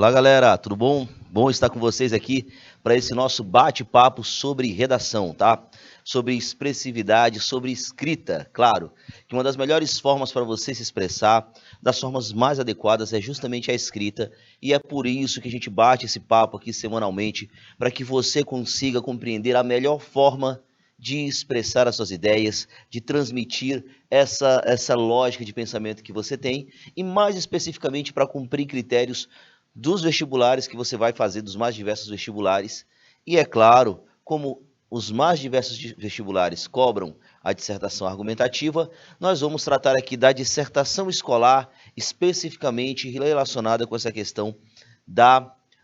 Olá, galera, tudo bom? Bom estar com vocês aqui para esse nosso bate-papo sobre redação, tá? Sobre expressividade, sobre escrita, claro, que uma das melhores formas para você se expressar, das formas mais adequadas é justamente a escrita, e é por isso que a gente bate esse papo aqui semanalmente, para que você consiga compreender a melhor forma de expressar as suas ideias, de transmitir essa lógica de pensamento que você tem, e mais especificamente para cumprir critérios dos vestibulares que você vai fazer, dos mais diversos vestibulares. E é claro, como os mais diversos vestibulares cobram a dissertação argumentativa, nós vamos tratar aqui da dissertação escolar, especificamente relacionada com essa questão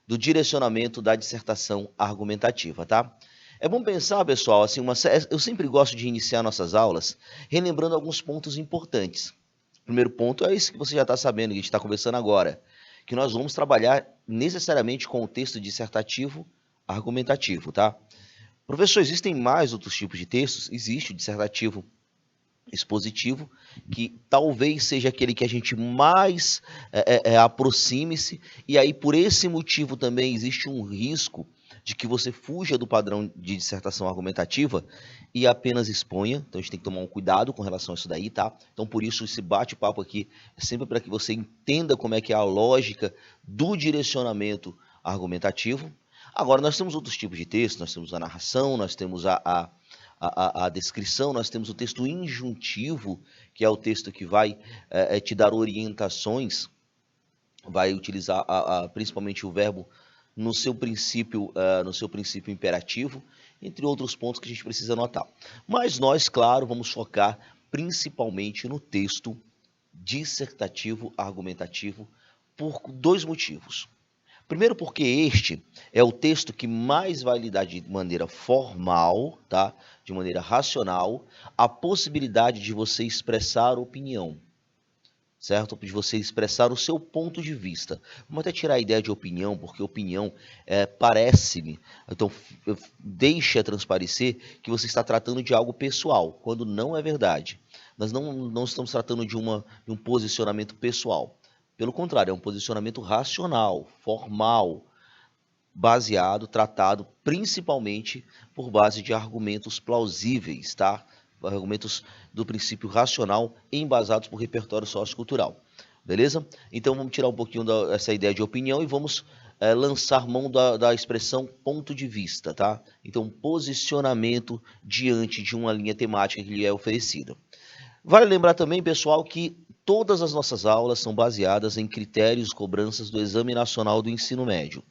do direcionamento da dissertação argumentativa, tá? É bom pensar, pessoal, assim, eu sempre gosto de iniciar nossas aulas relembrando alguns pontos importantes. O primeiro ponto é isso que você já está sabendo, que a gente está conversando agora, que nós vamos trabalhar necessariamente com o texto dissertativo argumentativo, tá? Professor, existem mais outros tipos de textos? Existe o dissertativo expositivo, que talvez seja aquele que a gente mais aproxime-se, e aí por esse motivo também existe um risco de que você fuja do padrão de dissertação argumentativa e apenas exponha. Então a gente tem que tomar um cuidado com relação a isso daí, tá? Então por isso esse bate-papo aqui é sempre para que você entenda como é que é a lógica do direcionamento argumentativo. Agora nós temos outros tipos de texto, nós temos a narração, nós temos a descrição, nós temos o texto injuntivo, que é o texto que vai te dar orientações, vai utilizar principalmente o verbo no seu princípio imperativo, entre outros pontos que a gente precisa notar. Mas nós, claro, vamos focar principalmente no texto dissertativo argumentativo por dois motivos. Primeiro, porque este é o texto que mais vai lhe dar de maneira formal, tá? De maneira racional, a possibilidade de você expressar opinião, certo? De você expressar o seu ponto de vista. Vamos até tirar a ideia de opinião, porque opinião parece-me, então deixa transparecer que você está tratando de algo pessoal, quando não é verdade. Nós não estamos tratando de um posicionamento pessoal. Pelo contrário, é um posicionamento racional, formal, baseado, tratado principalmente por base de argumentos plausíveis, tá? Argumentos do princípio racional embasados por repertório sociocultural. Beleza? Então vamos tirar um pouquinho dessa ideia de opinião e vamos lançar mão da expressão ponto de vista, tá? Então posicionamento diante de uma linha temática que lhe é oferecida. Vale lembrar também, pessoal, que todas as nossas aulas são baseadas em critérios e cobranças do Exame Nacional do Ensino Médio.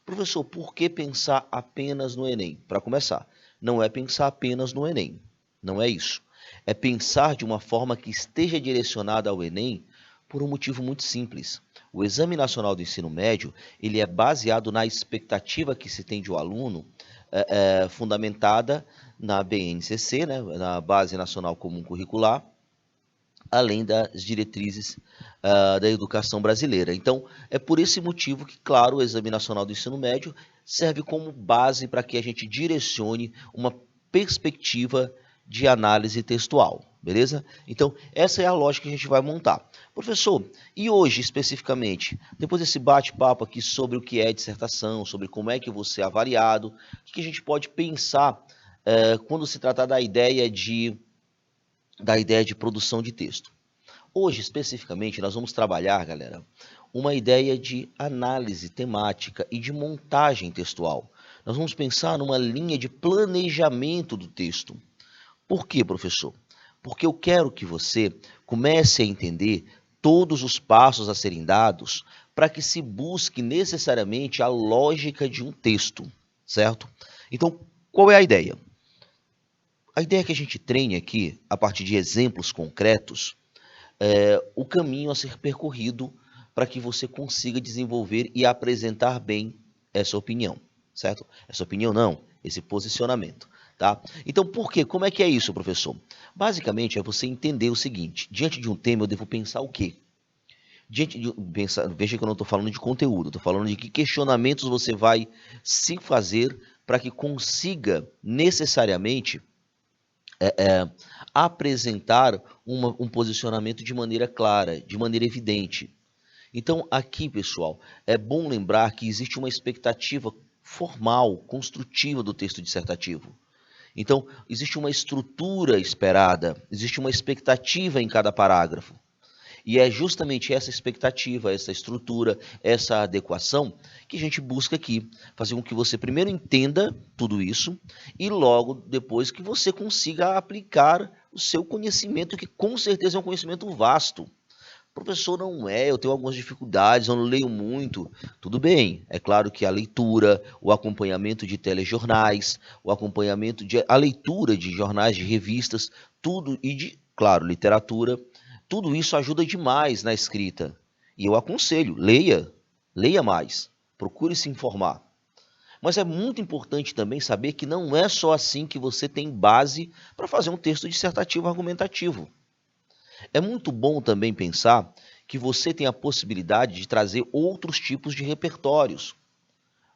Professor, por que pensar apenas no Enem? Para começar, não é pensar apenas no Enem, não é isso. É pensar de uma forma que esteja direcionada ao Enem por um motivo muito simples. O Exame Nacional do Ensino Médio, ele é baseado na expectativa que se tem de um aluno, fundamentada na BNCC, né, na Base Nacional Comum Curricular, além das diretrizes da educação brasileira. Então, é por esse motivo que, claro, o Exame Nacional do Ensino Médio serve como base para que a gente direcione uma perspectiva de análise textual, beleza? Então, essa é a lógica que a gente vai montar. Professor, e hoje, especificamente, depois desse bate-papo aqui sobre o que é dissertação, sobre como é que você é avaliado, o que a gente pode pensar quando se tratar da ideia de produção de texto. Hoje, especificamente, nós vamos trabalhar, galera, uma ideia de análise temática e de montagem textual. Nós vamos pensar numa linha de planejamento do texto. Por quê, professor? Porque eu quero que você comece a entender todos os passos a serem dados para que se busque necessariamente a lógica de um texto, certo? Então, qual é a ideia? A ideia é que a gente treine aqui, a partir de exemplos concretos, o caminho a ser percorrido para que você consiga desenvolver e apresentar bem essa opinião, certo? Essa opinião não, esse posicionamento, tá? Então, por quê? Como é que é isso, professor? Basicamente, é você entender o seguinte: diante de um tema, eu devo pensar o quê? Veja que eu não estou falando de conteúdo, estou falando de que questionamentos você vai se fazer para que consiga necessariamente apresentar um posicionamento de maneira clara, de maneira evidente. Então, aqui, pessoal, é bom lembrar que existe uma expectativa formal, construtiva do texto dissertativo. Então, existe uma estrutura esperada, existe uma expectativa em cada parágrafo. E é justamente essa expectativa, essa estrutura, essa adequação que a gente busca aqui. Fazer com que você primeiro entenda tudo isso e logo depois que você consiga aplicar o seu conhecimento, que com certeza é um conhecimento vasto. Professor, não é, eu tenho algumas dificuldades, eu não leio muito. Tudo bem, é claro que a leitura, o acompanhamento de telejornais, a leitura de jornais, de revistas, tudo, e de, claro, literatura, tudo isso ajuda demais na escrita. E eu aconselho, leia mais, procure se informar. Mas é muito importante também saber que não é só assim que você tem base para fazer um texto dissertativo argumentativo. É muito bom também pensar que você tem a possibilidade de trazer outros tipos de repertórios,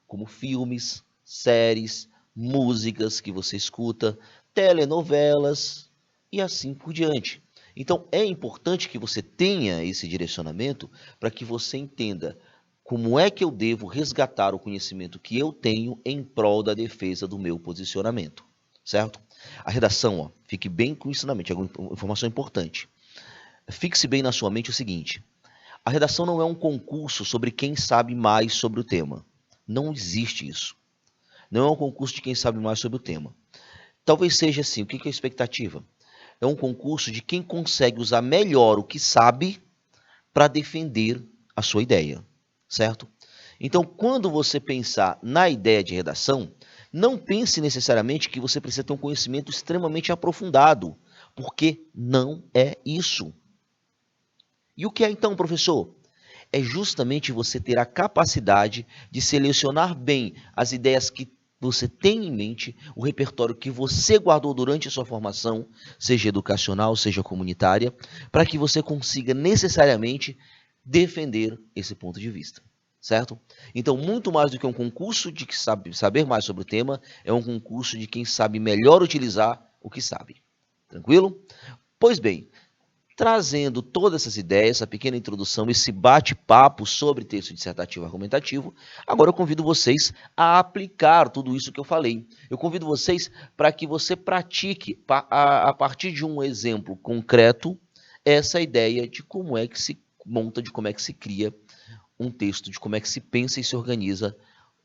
como filmes, séries, músicas que você escuta, telenovelas e assim por diante. Então é importante que você tenha esse direcionamento para que você entenda como é que eu devo resgatar o conhecimento que eu tenho em prol da defesa do meu posicionamento, certo? A redação, ó, fique bem com isso na mente, é uma informação importante. Fixe bem na sua mente o seguinte: a redação não é um concurso sobre quem sabe mais sobre o tema. Não existe isso. Não é um concurso de quem sabe mais sobre o tema. Talvez seja assim, o que é a expectativa? É um concurso de quem consegue usar melhor o que sabe para defender a sua ideia, certo? Então, quando você pensar na ideia de redação, não pense necessariamente que você precisa ter um conhecimento extremamente aprofundado, porque não é isso. E o que é então, professor? É justamente você ter a capacidade de selecionar bem as ideias que você tem em mente, o repertório que você guardou durante a sua formação, seja educacional, seja comunitária, para que você consiga necessariamente defender esse ponto de vista, certo? Então, muito mais do que um concurso de saber mais sobre o tema, é um concurso de quem sabe melhor utilizar o que sabe. Tranquilo? Pois bem, trazendo todas essas ideias, essa pequena introdução, esse bate-papo sobre texto dissertativo argumentativo, agora eu convido vocês a aplicar tudo isso que eu falei. Eu convido vocês para que você pratique, a partir de um exemplo concreto, essa ideia de como é que se monta, de como é que se cria um texto, de como é que se pensa e se organiza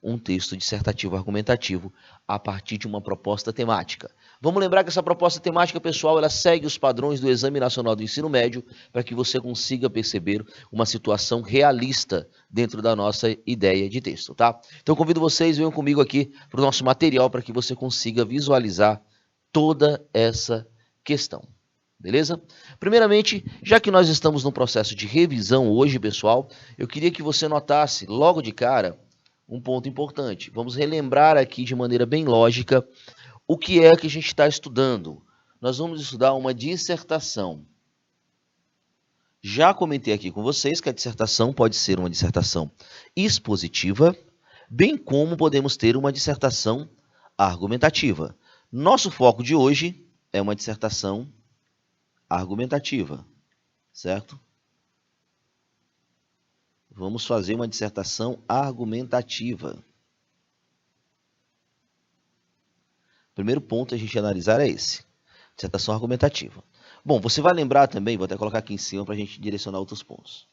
um texto dissertativo argumentativo a partir de uma proposta temática. Vamos lembrar que essa proposta temática, pessoal, ela segue os padrões do Exame Nacional do Ensino Médio para que você consiga perceber uma situação realista dentro da nossa ideia de texto, tá? Então, convido vocês, venham comigo aqui para o nosso material para que você consiga visualizar toda essa questão. Beleza? Primeiramente, já que nós estamos no processo de revisão hoje, pessoal, eu queria que você notasse logo de cara um ponto importante. Vamos relembrar aqui de maneira bem lógica o que é que a gente está estudando. Nós vamos estudar uma dissertação. Já comentei aqui com vocês que a dissertação pode ser uma dissertação expositiva, bem como podemos ter uma dissertação argumentativa. Nosso foco de hoje é uma dissertação argumentativa, certo? Vamos fazer uma dissertação argumentativa. O primeiro ponto a gente analisar é esse, dissertação argumentativa. Bom, você vai lembrar também, vou até colocar aqui em cima para a gente direcionar outros pontos.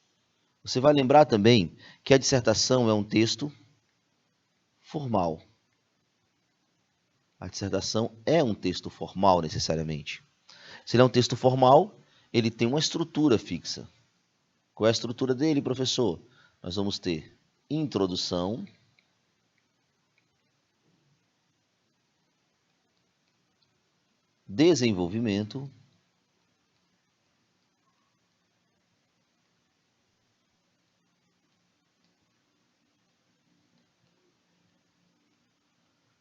Você vai lembrar também que a dissertação é um texto formal. A dissertação é um texto formal, necessariamente. Se ele é um texto formal, ele tem uma estrutura fixa. Qual é a estrutura dele, professor? Nós vamos ter introdução, desenvolvimento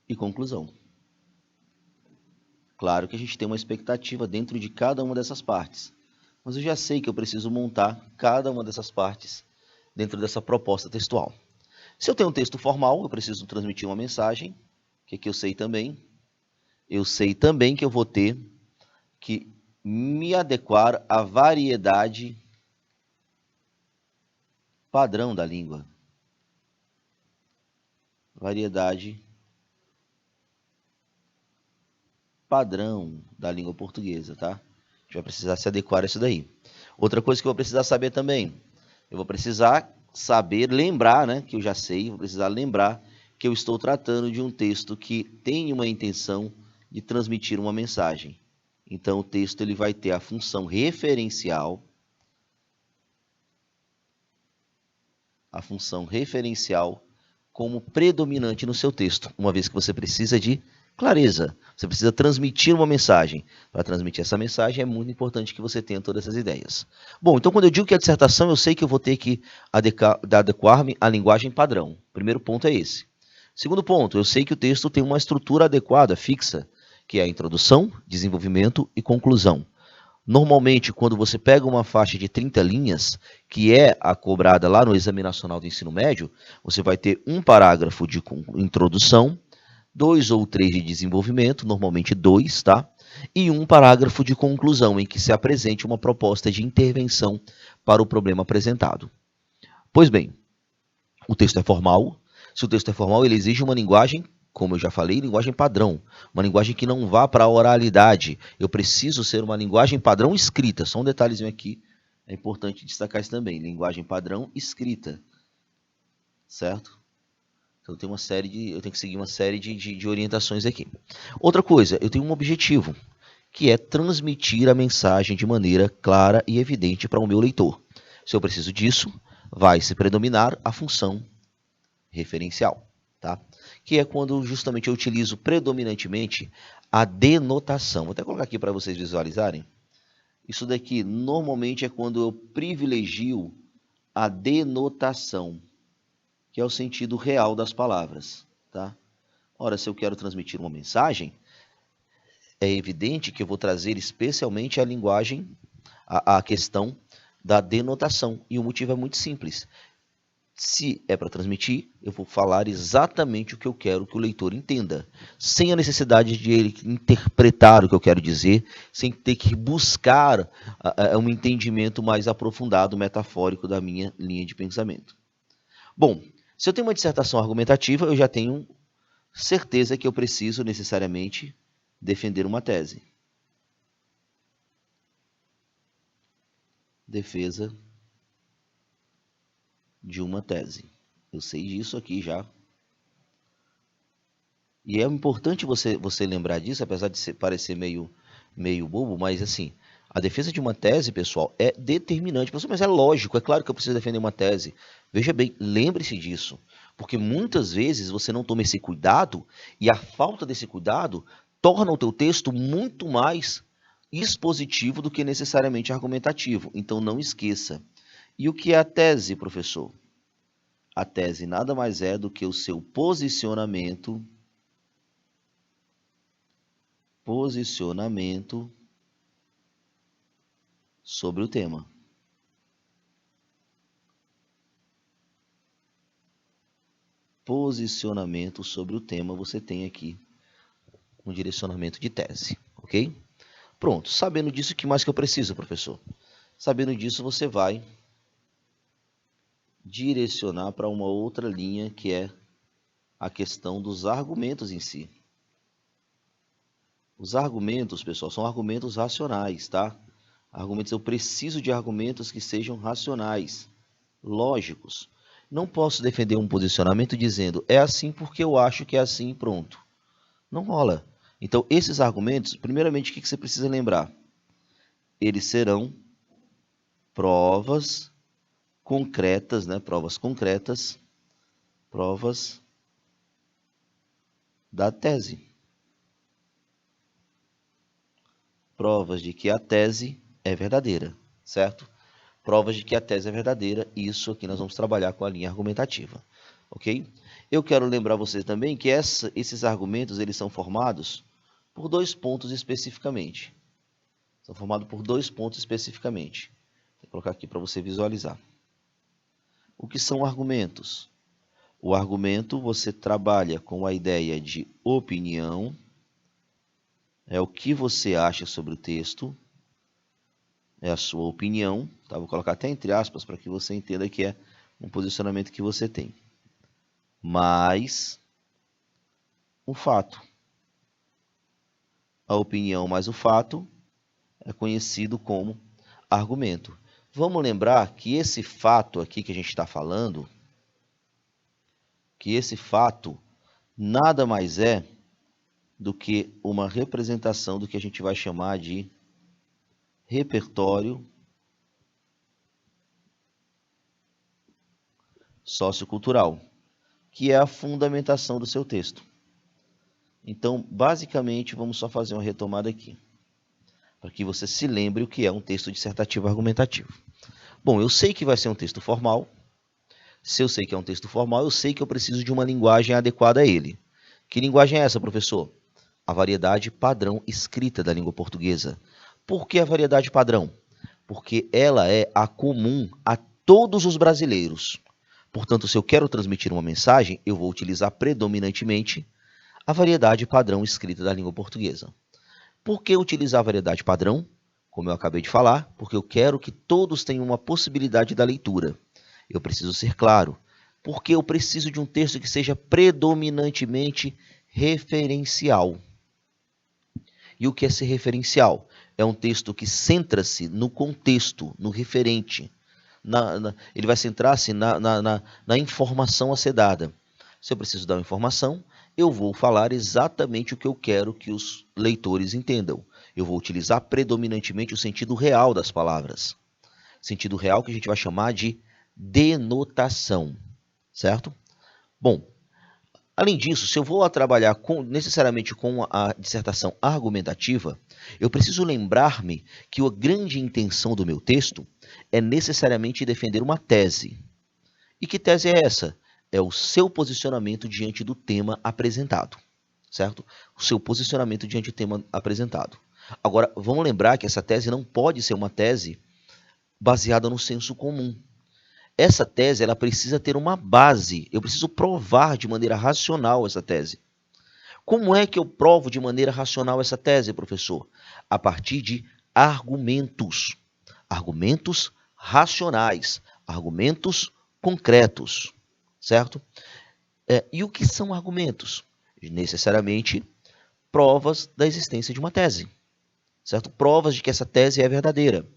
e conclusão. Claro que a gente tem uma expectativa dentro de cada uma dessas partes, mas eu já sei que eu preciso montar cada uma dessas partes dentro dessa proposta textual. Se eu tenho um texto formal, eu preciso transmitir uma mensagem, que eu sei também? Eu sei também que eu vou ter que me adequar à variedade padrão da língua. Variedade padrão da língua portuguesa, tá? A gente vai precisar se adequar a isso daí. Outra coisa que eu vou precisar saber também, eu vou precisar saber, lembrar, né, que eu já sei, vou precisar lembrar que eu estou tratando de um texto que tem uma intenção de transmitir uma mensagem. Então, o texto ele vai ter a função referencial, como predominante no seu texto, uma vez que você precisa de clareza, você precisa transmitir uma mensagem. Para transmitir essa mensagem é muito importante que você tenha todas essas ideias. Bom, então quando eu digo que é dissertação, eu sei que eu vou ter que adequar-me à linguagem padrão. Primeiro ponto é esse. Segundo ponto, eu sei que o texto tem uma estrutura adequada, fixa, que é a introdução, desenvolvimento e conclusão. Normalmente, quando você pega uma faixa de 30 linhas, que é a cobrada lá no Exame Nacional do Ensino Médio, você vai ter um parágrafo de introdução, 2 ou 3 de desenvolvimento, normalmente 2, tá? E um parágrafo de conclusão, em que se apresente uma proposta de intervenção para o problema apresentado. Pois bem, o texto é formal. Se o texto é formal, ele exige uma linguagem, como eu já falei, linguagem padrão. Uma linguagem que não vá para a oralidade. Eu preciso ser uma linguagem padrão escrita. Só um detalhezinho aqui, é importante destacar isso também. Linguagem padrão escrita. Certo? Então eu tenho que seguir uma série de orientações aqui. Outra coisa, eu tenho um objetivo, que é transmitir a mensagem de maneira clara e evidente para o meu leitor. Se eu preciso disso, vai se predominar a função referencial, tá? Que é quando justamente eu utilizo predominantemente a denotação. Vou até colocar aqui para vocês visualizarem. Isso daqui normalmente é quando eu privilegio a denotação, que é o sentido real das palavras, tá? Ora, se eu quero transmitir uma mensagem, é evidente que eu vou trazer especialmente a linguagem, a questão da denotação. E o motivo é muito simples. Se é para transmitir, eu vou falar exatamente o que eu quero que o leitor entenda, sem a necessidade de ele interpretar o que eu quero dizer, sem ter que buscar um entendimento mais aprofundado, metafórico da minha linha de pensamento. Bom, se eu tenho uma dissertação argumentativa, eu já tenho certeza que eu preciso necessariamente defender uma tese. Defesa de uma tese. Eu sei disso aqui já. E é importante você lembrar disso, apesar de parecer meio bobo, mas assim, a defesa de uma tese, pessoal, é determinante. Pessoal, mas é lógico, é claro que eu preciso defender uma tese. Veja bem, lembre-se disso, porque muitas vezes você não toma esse cuidado e a falta desse cuidado torna o teu texto muito mais expositivo do que necessariamente argumentativo. Então não esqueça. E o que é a tese, professor? A tese nada mais é do que o seu posicionamento sobre o tema. Posicionamento sobre o tema, você tem aqui um direcionamento de tese, ok? Pronto, sabendo disso, o que mais que eu preciso, professor? Sabendo disso, você vai direcionar para uma outra linha, que é a questão dos argumentos em si. Os argumentos, pessoal, são argumentos racionais, tá? Argumentos, eu preciso de argumentos que sejam racionais, lógicos. Não posso defender um posicionamento dizendo é assim porque eu acho que é assim e pronto. Não rola. Então, esses argumentos, primeiramente, o que você precisa lembrar? Eles serão provas concretas, né? Provas da tese. Provas de que a tese é verdadeira, certo? Provas de que a tese é verdadeira, isso aqui nós vamos trabalhar com a linha argumentativa, ok? Eu quero lembrar vocês também que esses argumentos eles são formados por 2 pontos especificamente. São formados por 2 pontos especificamente. Vou colocar aqui para você visualizar. O que são argumentos? O argumento você trabalha com a ideia de opinião, é o que você acha sobre o texto, é a sua opinião, tá? Vou colocar até entre aspas para que você entenda que é um posicionamento que você tem, mais o fato. A opinião mais o fato é conhecido como argumento. Vamos lembrar que esse fato aqui que a gente está falando, que esse fato nada mais é do que uma representação do que a gente vai chamar de repertório sociocultural, que é a fundamentação do seu texto. Então, basicamente, vamos só fazer uma retomada aqui, para que você se lembre o que é um texto dissertativo argumentativo. Bom, eu sei que vai ser um texto formal. Se eu sei que é um texto formal, eu sei que eu preciso de uma linguagem adequada a ele. Que linguagem é essa, professor? A variedade padrão escrita da língua portuguesa. Por que a variedade padrão? Porque ela é a comum a todos os brasileiros. Portanto, se eu quero transmitir uma mensagem, eu vou utilizar predominantemente a variedade padrão escrita da língua portuguesa. Por que utilizar a variedade padrão? Como eu acabei de falar, porque eu quero que todos tenham uma possibilidade da leitura. Eu preciso ser claro, porque eu preciso de um texto que seja predominantemente referencial. E o que é ser referencial? É um texto que centra-se no contexto, no referente. Ele vai centrar-se na informação a ser dada. Se eu preciso dar uma informação, eu vou falar exatamente o que eu quero que os leitores entendam. Eu vou utilizar predominantemente o sentido real das palavras. Sentido real que a gente vai chamar de denotação, certo? Bom, além disso, se eu vou trabalhar necessariamente com a dissertação argumentativa, eu preciso lembrar-me que a grande intenção do meu texto é necessariamente defender uma tese. E que tese é essa? É o seu posicionamento diante do tema apresentado, certo? O seu posicionamento diante do tema apresentado. Agora, vamos lembrar que essa tese não pode ser uma tese baseada no senso comum. Essa tese ela precisa ter uma base. Eu preciso provar de maneira racional essa tese. Como é que eu provo de maneira racional essa tese, professor? A partir de argumentos. Argumentos racionais. Argumentos concretos. Certo? E o que são argumentos? Necessariamente provas da existência de uma tese. Certo? Provas de que essa tese é verdadeira.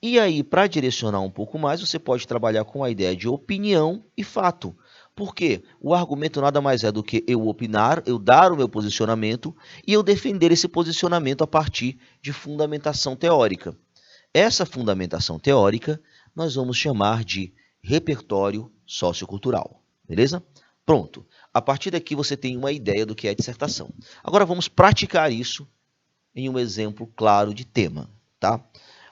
E aí, para direcionar um pouco mais, você pode trabalhar com a ideia de opinião e fato. Por quê? O argumento nada mais é do que eu opinar, eu dar o meu posicionamento e eu defender esse posicionamento a partir de fundamentação teórica. Essa fundamentação teórica nós vamos chamar de repertório sociocultural. Beleza? Pronto. A partir daqui você tem uma ideia do que é dissertação. Agora vamos praticar isso em um exemplo claro de tema, tá?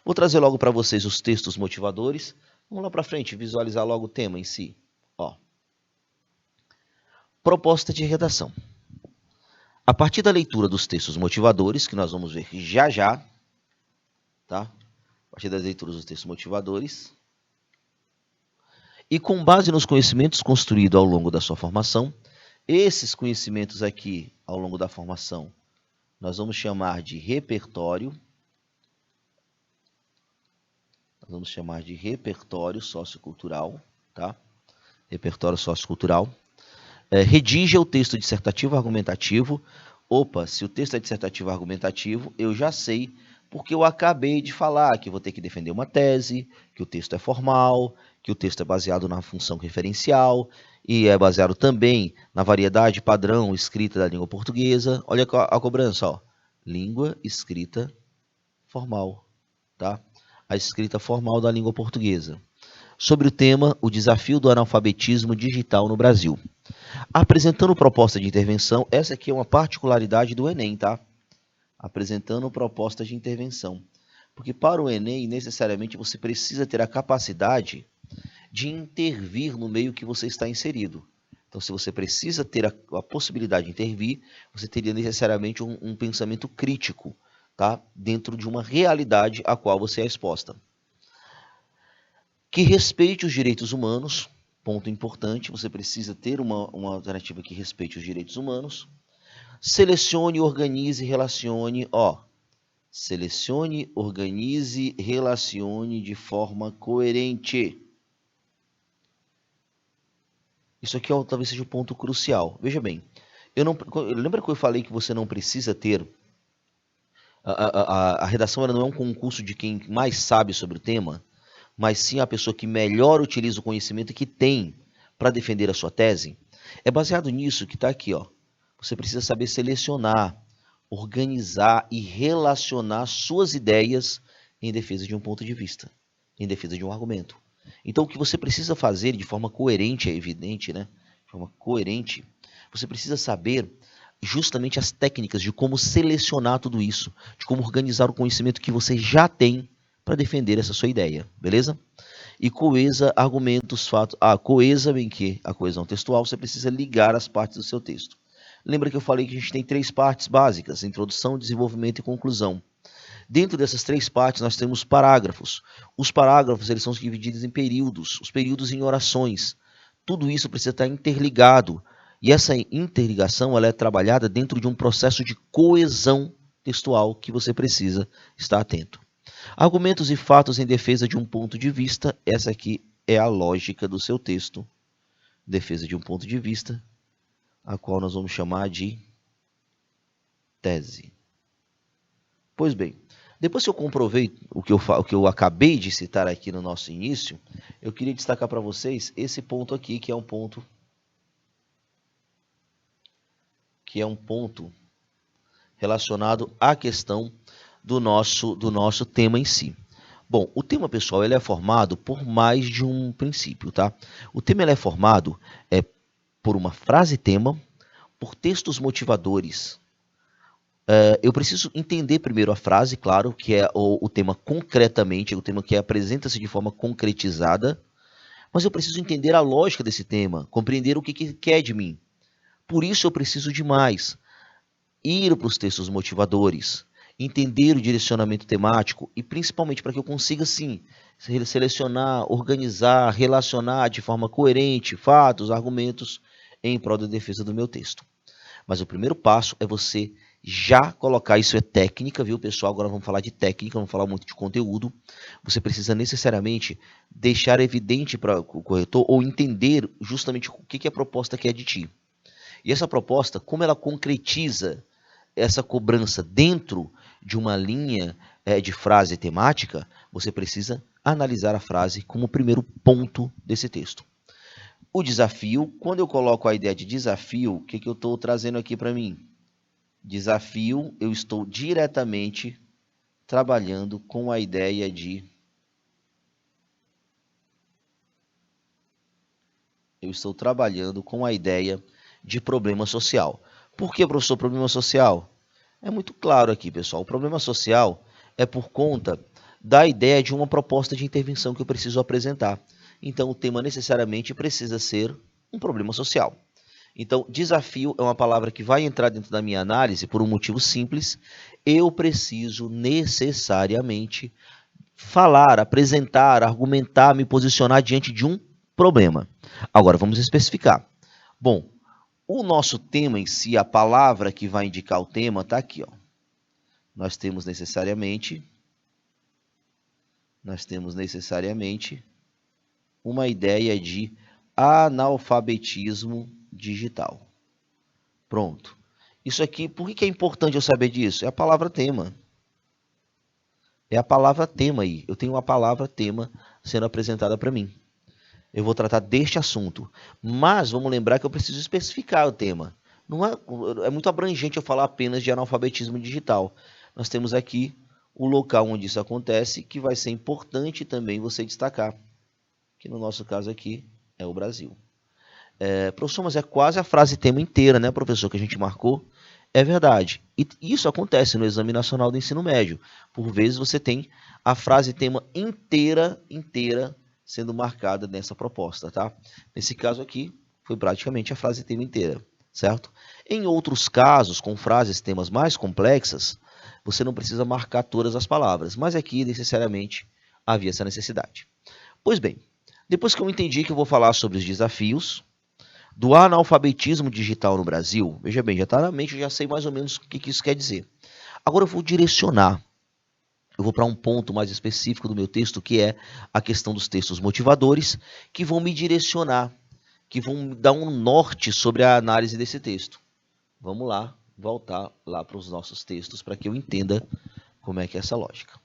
Vou trazer logo para vocês os textos motivadores. Vamos lá para frente, visualizar logo o tema em si. Ó. Proposta de redação. A partir da leitura dos textos motivadores, que nós vamos ver já já, tá? A partir das leituras dos textos motivadores, e com base nos conhecimentos construídos ao longo da sua formação, esses conhecimentos aqui, ao longo da formação, nós vamos chamar de repertório. Vamos chamar de repertório sociocultural, tá? Repertório sociocultural. Redija o texto dissertativo argumentativo. Opa, se o texto é dissertativo argumentativo, eu já sei, porque eu acabei de falar que vou ter que defender uma tese, que o texto é formal, que o texto é baseado na função referencial e é baseado também na variedade padrão escrita da língua portuguesa. Olha a cobrança, ó. Língua escrita formal, tá? A escrita formal da língua portuguesa. Sobre o tema, o desafio do analfabetismo digital no Brasil. Apresentando proposta de intervenção, essa aqui é uma particularidade do Enem, tá? Apresentando proposta de intervenção. Porque para o Enem, necessariamente, você precisa ter a capacidade de intervir no meio que você está inserido. Então, se você precisa ter a possibilidade de intervir, você teria necessariamente um pensamento crítico, tá? Dentro de uma realidade a qual você é exposta. Que respeite os direitos humanos, ponto importante, você precisa ter uma alternativa que respeite os direitos humanos. Selecione, organize, relacione, selecione, organize, relacione de forma coerente. Isso aqui talvez seja o ponto crucial. Veja bem, lembra que eu falei que você não precisa ter. A redação ela não é um concurso de quem mais sabe sobre o tema, mas sim a pessoa que melhor utiliza o conhecimento que tem para defender a sua tese. É baseado nisso que está aqui, ó. Você precisa saber selecionar, organizar e relacionar suas ideias em defesa de um ponto de vista, em defesa de um argumento. Então, o que você precisa fazer de forma coerente, é evidente, né? De forma coerente, você precisa saber justamente as técnicas de como selecionar tudo isso, de como organizar o conhecimento que você já tem para defender essa sua ideia, beleza? E coesa argumentos, fatos. Coesa bem que a coesão textual, você precisa ligar as partes do seu texto. Lembra que eu falei que a gente tem 3 partes básicas: introdução, desenvolvimento e conclusão. Dentro dessas 3 partes nós temos parágrafos. Os parágrafos eles são divididos em períodos, os períodos em orações. Tudo isso precisa estar interligado. E essa interligação ela é trabalhada dentro de um processo de coesão textual que você precisa estar atento. Argumentos e fatos em defesa de um ponto de vista. Essa aqui é a lógica do seu texto. Defesa de um ponto de vista, a qual nós vamos chamar de tese. Pois bem, depois que eu comprovei o que eu acabei de citar aqui no nosso início, eu queria destacar para vocês esse ponto aqui, que é um ponto relacionado à questão do nosso tema em si. Bom, o tema, pessoal, ele é formado por mais de um princípio, tá? O tema ele é formado por uma frase-tema, por textos motivadores. Eu preciso entender primeiro a frase, claro, que é o tema concretamente, o tema que apresenta-se de forma concretizada, mas eu preciso entender a lógica desse tema, compreender o que quer de mim. Por isso eu preciso de mais. Ir para os textos motivadores, entender o direcionamento temático e principalmente para que eu consiga, sim, selecionar, organizar, relacionar de forma coerente fatos, argumentos em prol da defesa do meu texto. Mas o primeiro passo é você já colocar, isso é técnica, viu, pessoal? Agora vamos falar de técnica, vamos falar muito de conteúdo. Você precisa necessariamente deixar evidente para o corretor ou entender justamente o que a proposta quer de ti. E essa proposta, como ela concretiza essa cobrança dentro de uma linha de frase temática, você precisa analisar a frase como o primeiro ponto desse texto. O desafio, quando eu coloco a ideia de desafio, o que eu estou trazendo aqui para mim? Desafio, eu estou diretamente trabalhando com a ideia de... problema social. Por que, professor, problema social? É muito claro aqui, pessoal. O problema social é por conta da ideia de uma proposta de intervenção que eu preciso apresentar. Então, o tema necessariamente precisa ser um problema social. Então, desafio é uma palavra que vai entrar dentro da minha análise por um motivo simples. Eu preciso necessariamente falar, apresentar, argumentar, me posicionar diante de um problema. Agora, vamos especificar. Bom, o nosso tema em si, a palavra que vai indicar o tema, está aqui, ó. Nós temos necessariamente uma ideia de analfabetismo digital. Pronto. Isso aqui, por que é importante eu saber disso? É a palavra tema. É a palavra tema aí. Eu tenho uma palavra tema sendo apresentada para mim. Eu vou tratar deste assunto. Mas vamos lembrar que eu preciso especificar o tema. Não é muito abrangente eu falar apenas de analfabetismo digital. Nós temos aqui o local onde isso acontece, que vai ser importante também você destacar. Que no nosso caso aqui é o Brasil. Professor, mas é quase a frase tema inteira, né, professor, que a gente marcou? É verdade. E isso acontece no Exame Nacional do Ensino Médio. Por vezes você tem a frase tema inteira sendo marcada nessa proposta, tá? Nesse caso aqui, foi praticamente a frase tema inteira, certo? Em outros casos, com frases temas mais complexas, você não precisa marcar todas as palavras, mas aqui, necessariamente, havia essa necessidade. Pois bem, depois que eu entendi que eu vou falar sobre os desafios do analfabetismo digital no Brasil, veja bem, já está na mente, eu já sei mais ou menos o que isso quer dizer. Agora eu vou direcionar. Eu vou para um ponto mais específico do meu texto, que é a questão dos textos motivadores, que vão me direcionar, que vão dar um norte sobre a análise desse texto. Vamos lá, voltar lá para os nossos textos para que eu entenda como é que é essa lógica.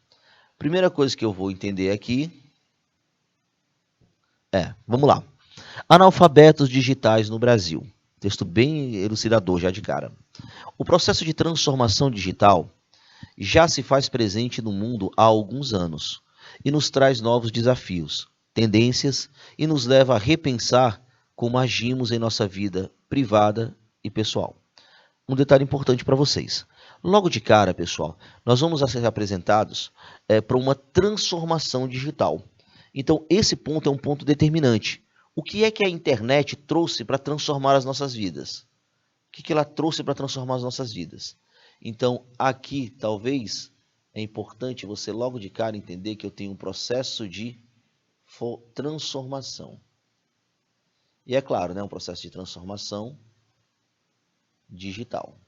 Primeira coisa que eu vou entender aqui vamos lá. Analfabetos digitais no Brasil. Texto bem elucidador já de cara. O processo de transformação digital já se faz presente no mundo há alguns anos e nos traz novos desafios, tendências e nos leva a repensar como agimos em nossa vida privada e pessoal. Um detalhe importante para vocês. Logo de cara, pessoal, nós vamos ser apresentados para uma transformação digital. Então, esse ponto é um ponto determinante. O que é que a internet trouxe para transformar as nossas vidas? O que ela trouxe para transformar as nossas vidas? Então, aqui, talvez, é importante você logo de cara entender que eu tenho um processo de transformação. E é claro, né, um processo de transformação digital.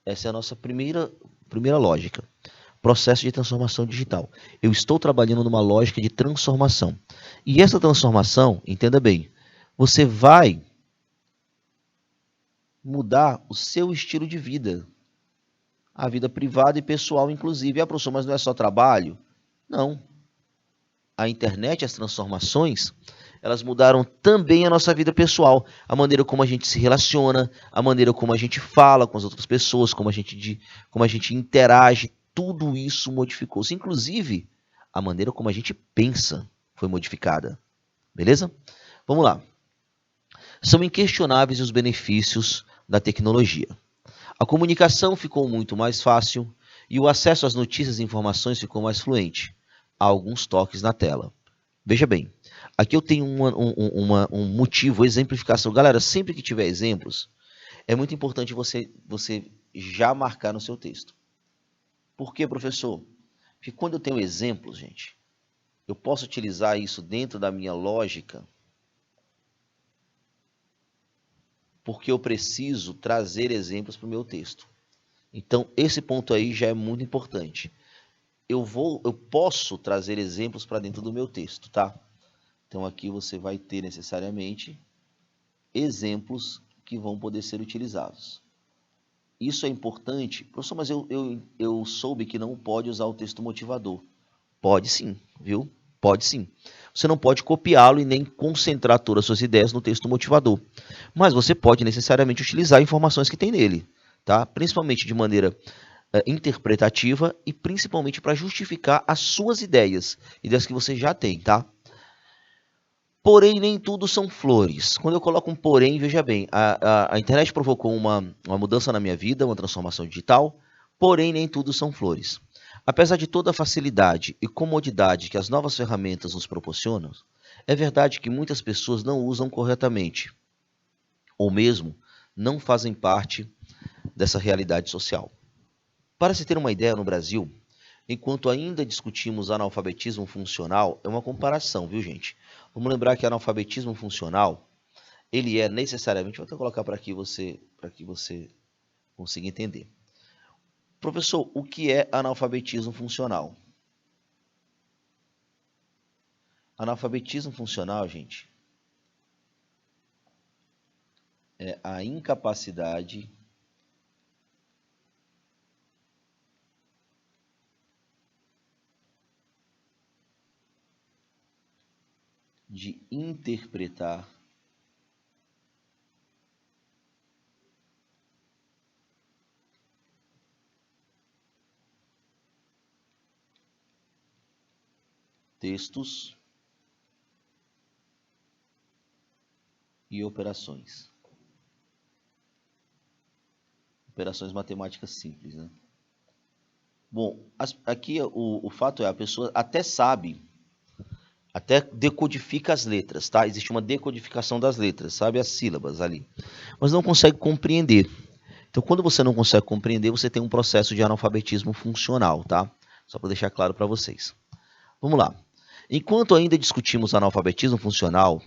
Essa é a nossa primeira lógica. Processo de transformação digital. Eu estou trabalhando numa lógica de transformação. E essa transformação, entenda bem, você vai mudar o seu estilo de vida. A vida privada e pessoal, inclusive. Professor, mas não é só trabalho? Não. A internet, as transformações, elas mudaram também a nossa vida pessoal. A maneira como a gente se relaciona, a maneira como a gente fala com as outras pessoas, como a gente interage. Tudo isso modificou-se. Inclusive, a maneira como a gente pensa foi modificada. Beleza? Vamos lá. São inquestionáveis os benefícios da tecnologia. A comunicação ficou muito mais fácil e o acesso às notícias e informações ficou mais fluente. Há alguns toques na tela. Veja bem, aqui eu tenho um motivo, exemplificação. Galera, sempre que tiver exemplos, é muito importante você já marcar no seu texto. Por quê, professor? Porque quando eu tenho exemplos, gente, eu posso utilizar isso dentro da minha lógica, porque eu preciso trazer exemplos para o meu texto. Então, esse ponto aí já é muito importante. Eu posso trazer exemplos para dentro do meu texto, tá? Então, aqui você vai ter necessariamente exemplos que vão poder ser utilizados. Isso é importante. Professor, mas eu soube que não pode usar o texto motivador. Pode sim, viu? Pode sim. Você não pode copiá-lo e nem concentrar todas as suas ideias no texto motivador. Mas você pode necessariamente utilizar informações que tem nele, tá? Principalmente de maneira interpretativa e principalmente para justificar as suas ideias que você já tem, tá? Porém, nem tudo são flores. Quando eu coloco um porém, veja bem, a internet provocou uma mudança na minha vida, uma transformação digital, porém nem tudo são flores. Apesar de toda a facilidade e comodidade que as novas ferramentas nos proporcionam, é verdade que muitas pessoas não usam corretamente, ou mesmo não fazem parte dessa realidade social. Para se ter uma ideia, no Brasil, enquanto ainda discutimos analfabetismo funcional, é uma comparação, viu, gente? Vamos lembrar que analfabetismo funcional, ele é necessariamente... Vou até colocar para que você consiga entender. Professor, o que é analfabetismo funcional? Analfabetismo funcional, gente, é a incapacidade de interpretar textos e operações. Operações matemáticas simples, né? Bom, aqui o fato é, a pessoa até sabe, até decodifica as letras, tá? Existe uma decodificação das letras, sabe as sílabas ali, mas não consegue compreender. Então, quando você não consegue compreender, você tem um processo de analfabetismo funcional, tá? Só para deixar claro para vocês. Vamos lá. Enquanto ainda discutimos analfabetismo funcional,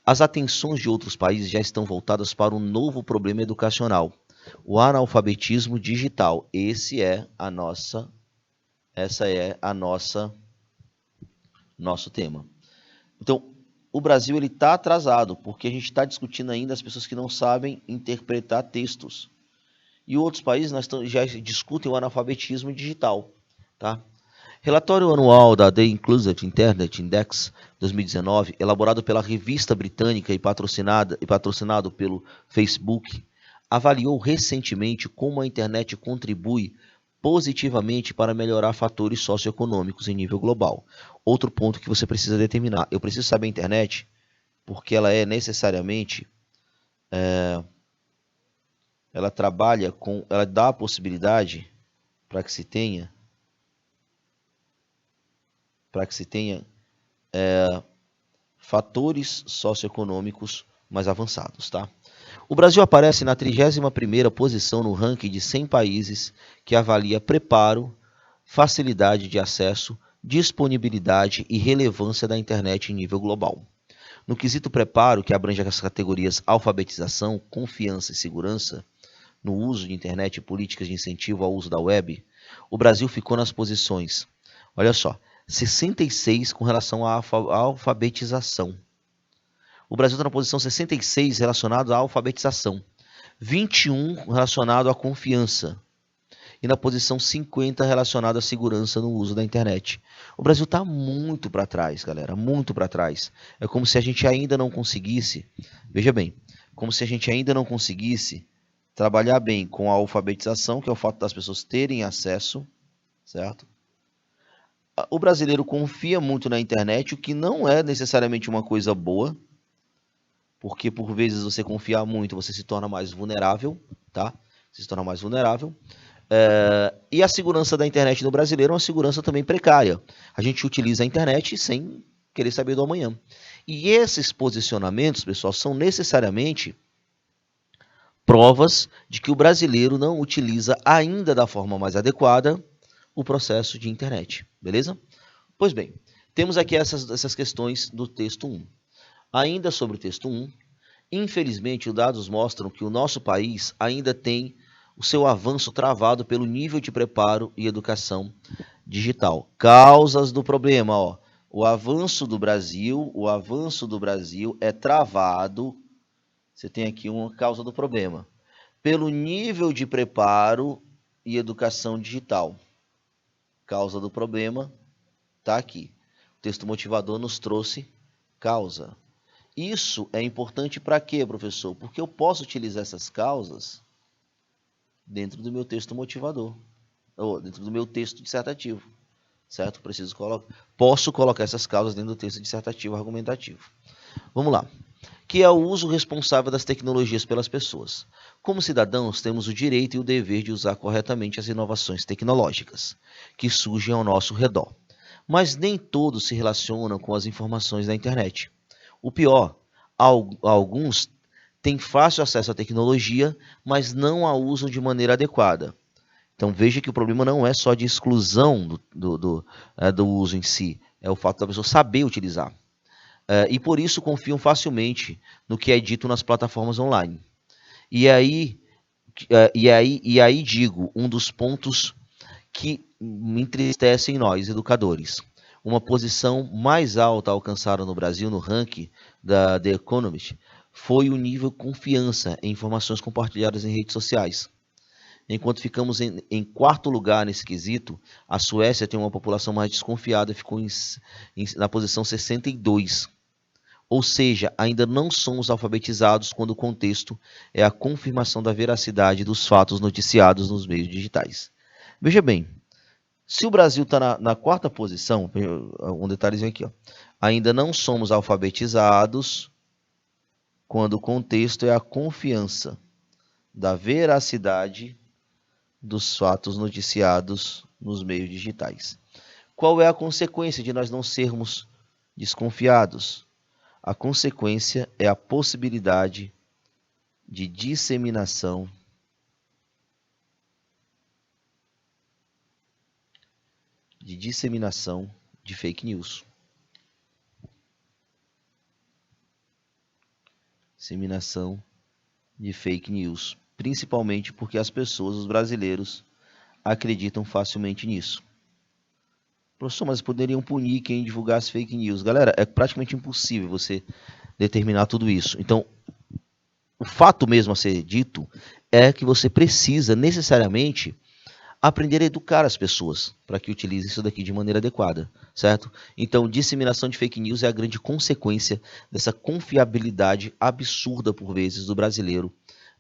as atenções de outros países já estão voltadas para um novo problema educacional, o analfabetismo digital. Essa é a nosso tema. Então, o Brasil ele está atrasado, porque a gente está discutindo ainda as pessoas que não sabem interpretar textos. E outros países já discutem o analfabetismo digital. Tá? Relatório anual da The Inclusive Internet Index 2019, elaborado pela revista britânica e patrocinado pelo Facebook, avaliou recentemente como a internet contribui positivamente para melhorar fatores socioeconômicos em nível global. Outro ponto que você precisa determinar. Eu preciso saber a internet porque ela é necessariamente... ela trabalha com... ela dá a possibilidade para que se tenha fatores socioeconômicos mais avançados, tá? O Brasil aparece na 31ª posição no ranking de 100 países que avalia preparo, facilidade de acesso, disponibilidade e relevância da internet em nível global. No quesito preparo, que abrange as categorias alfabetização, confiança e segurança, no uso de internet e políticas de incentivo ao uso da web, o Brasil ficou nas posições, olha só, 66 com relação à alfabetização. O Brasil está na posição 66 relacionado à alfabetização, 21 relacionado à confiança e na posição 50 relacionado à segurança no uso da internet. O Brasil está muito para trás, galera, muito para trás. É como se a gente ainda não conseguisse, veja bem, como se a gente ainda não conseguisse trabalhar bem com a alfabetização, que é o fato das pessoas terem acesso, certo? O brasileiro confia muito na internet, o que não é necessariamente uma coisa boa, porque por vezes você confiar muito, você se torna mais vulnerável, tá? Você se torna mais vulnerável. E a segurança da internet no brasileiro é uma segurança também precária. A gente utiliza a internet sem querer saber do amanhã. E esses posicionamentos, pessoal, são necessariamente provas de que o brasileiro não utiliza ainda da forma mais adequada o processo de internet, beleza? Pois bem, temos aqui essas questões do texto 1. Ainda sobre o texto 1, infelizmente os dados mostram que o nosso país ainda tem o seu avanço travado pelo nível de preparo e educação digital. Causas do problema, ó. O avanço do Brasil é travado, você tem aqui uma causa do problema, pelo nível de preparo e educação digital. Causa do problema está aqui. O texto motivador nos trouxe causa. Isso é importante para quê, professor? Porque eu posso utilizar essas causas dentro do meu texto motivador, ou dentro do meu texto dissertativo, certo? Posso colocar essas causas dentro do texto dissertativo argumentativo. Vamos lá. Que é o uso responsável das tecnologias pelas pessoas. Como cidadãos, temos o direito e o dever de usar corretamente as inovações tecnológicas que surgem ao nosso redor. Mas nem todos se relacionam com as informações da internet. O pior, alguns têm fácil acesso à tecnologia, mas não a usam de maneira adequada. Então veja que o problema não é só de exclusão do uso em si, é o fato da pessoa saber utilizar. E por isso confiam facilmente no que é dito nas plataformas online. E aí digo, um dos pontos que me entristecem nós, educadores. Uma posição mais alta alcançada no Brasil no ranking da The Economist foi o nível de confiança em informações compartilhadas em redes sociais. Enquanto ficamos em quarto lugar nesse quesito, a Suécia tem uma população mais desconfiada e ficou na posição 62. Ou seja, ainda não somos alfabetizados quando o contexto é a confirmação da veracidade dos fatos noticiados nos meios digitais. Veja bem, se o Brasil está na quarta posição, um detalhezinho aqui, ó, ainda não somos alfabetizados quando o contexto é a confiança da veracidade dos fatos noticiados nos meios digitais. Qual é a consequência de nós não sermos desconfiados? A consequência é a possibilidade de disseminação de fake news. Disseminação de fake news, principalmente porque as pessoas, os brasileiros, acreditam facilmente nisso. Professor, mas poderiam punir quem divulgasse fake news. Galera, é praticamente impossível você determinar tudo isso. Então, o fato mesmo a ser dito é que você precisa necessariamente aprender a educar as pessoas para que utilizem isso daqui de maneira adequada, certo? Então, disseminação de fake news é a grande consequência dessa confiabilidade absurda, por vezes, do brasileiro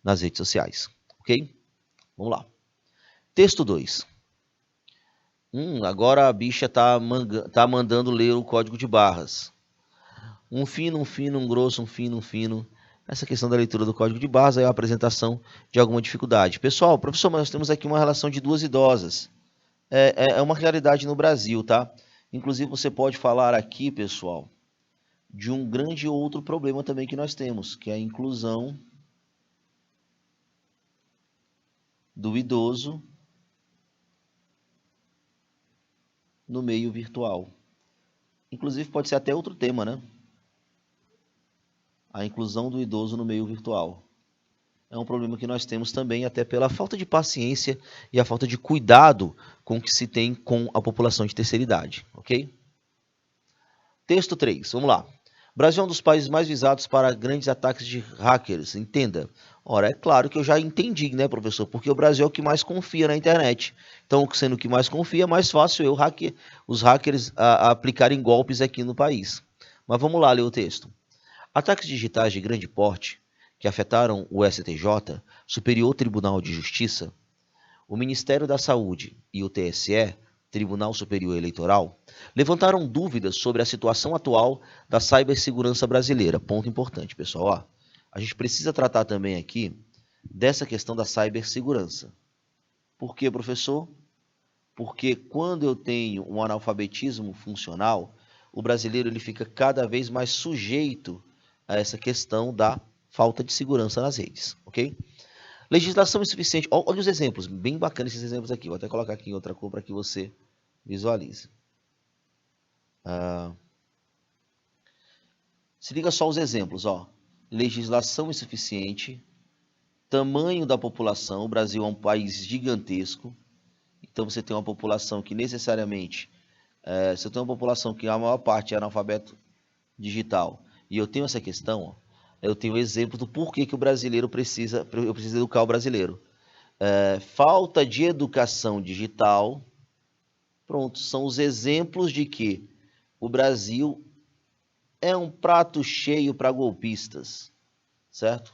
nas redes sociais, ok? Vamos lá. Texto 2. Agora a bicha tá mandando ler o código de barras. Um fino, um grosso, um fino. Essa questão da leitura do código de barras é a apresentação de alguma dificuldade. Pessoal, professor, nós temos aqui uma relação de duas idosas. É uma realidade no Brasil, tá? Inclusive, você pode falar aqui, pessoal, de um grande outro problema também que nós temos, que é a inclusão do idoso no meio virtual. Inclusive, pode ser até outro tema, né? A inclusão do idoso no meio virtual. É um problema que nós temos também, até pela falta de paciência e a falta de cuidado com que se tem com a população de terceira idade, ok? Texto 3, vamos lá. O Brasil é um dos países mais visados para grandes ataques de hackers, entenda. Ora, é claro que eu já entendi, né, professor? Porque o Brasil é o que mais confia na internet. Então, sendo o que mais confia, é mais fácil os hackers aplicarem golpes aqui no país. Mas vamos lá ler o texto. Ataques digitais de grande porte que afetaram o STJ, Superior Tribunal de Justiça, o Ministério da Saúde e o TSE, Tribunal Superior Eleitoral, levantaram dúvidas sobre a situação atual da cibersegurança brasileira. Ponto importante, pessoal. Ó, a gente precisa tratar também aqui dessa questão da cibersegurança. Por quê, professor? Porque quando eu tenho um analfabetismo funcional, o brasileiro ele fica cada vez mais sujeito a essa questão da falta de segurança nas redes, ok? Legislação insuficiente. Olha os exemplos, bem bacanas esses exemplos aqui. Vou até colocar aqui em outra cor para que você visualize. Se liga só os exemplos, ó. Legislação insuficiente, tamanho da população. O Brasil é um país gigantesco, então você tem uma população que necessariamente, se eu tenho uma população que a maior parte é analfabeto digital, e eu tenho essa questão, ó, eu tenho exemplo do porquê que o brasileiro eu preciso educar o brasileiro. Falta de educação digital, pronto, são os exemplos de que o Brasil é um prato cheio para golpistas, certo?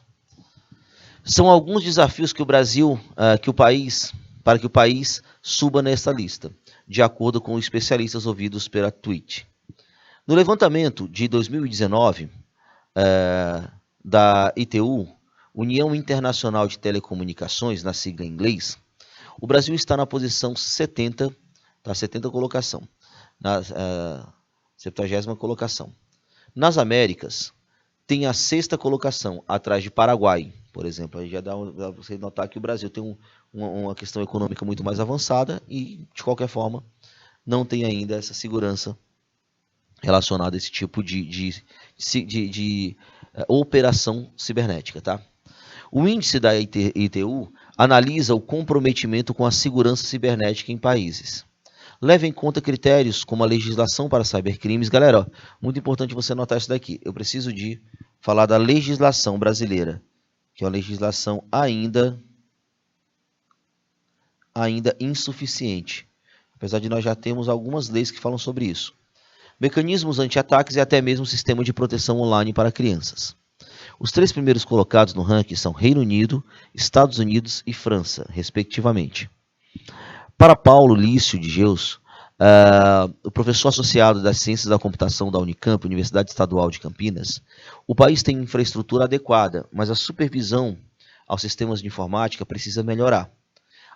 São alguns desafios que para que o país suba nessa lista, de acordo com especialistas ouvidos pela Twitch. No levantamento de 2019, da ITU, União Internacional de Telecomunicações, na sigla em inglês, o Brasil está na posição 70, tá, 70 colocação, na 70ª colocação. Nas Américas, tem a 6ª colocação, atrás de Paraguai, por exemplo. Aí já dá para você notar que o Brasil tem uma questão econômica muito mais avançada e, de qualquer forma, não tem ainda essa segurança relacionada a esse tipo de operação cibernética, tá? O índice da ITU analisa o comprometimento com a segurança cibernética em países. Leve em conta critérios como a legislação para cybercrimes. Galera, ó, muito importante você anotar isso daqui. Eu preciso de falar da legislação brasileira, que é uma legislação ainda insuficiente. Apesar de nós já termos algumas leis que falam sobre isso. Mecanismos anti-ataques e até mesmo sistema de proteção online para crianças. Os 3 primeiros colocados no ranking são Reino Unido, Estados Unidos e França, respectivamente. Para Paulo Lício de Geus, o professor associado das Ciências da Computação da Unicamp, Universidade Estadual de Campinas, o país tem infraestrutura adequada, mas a supervisão aos sistemas de informática precisa melhorar.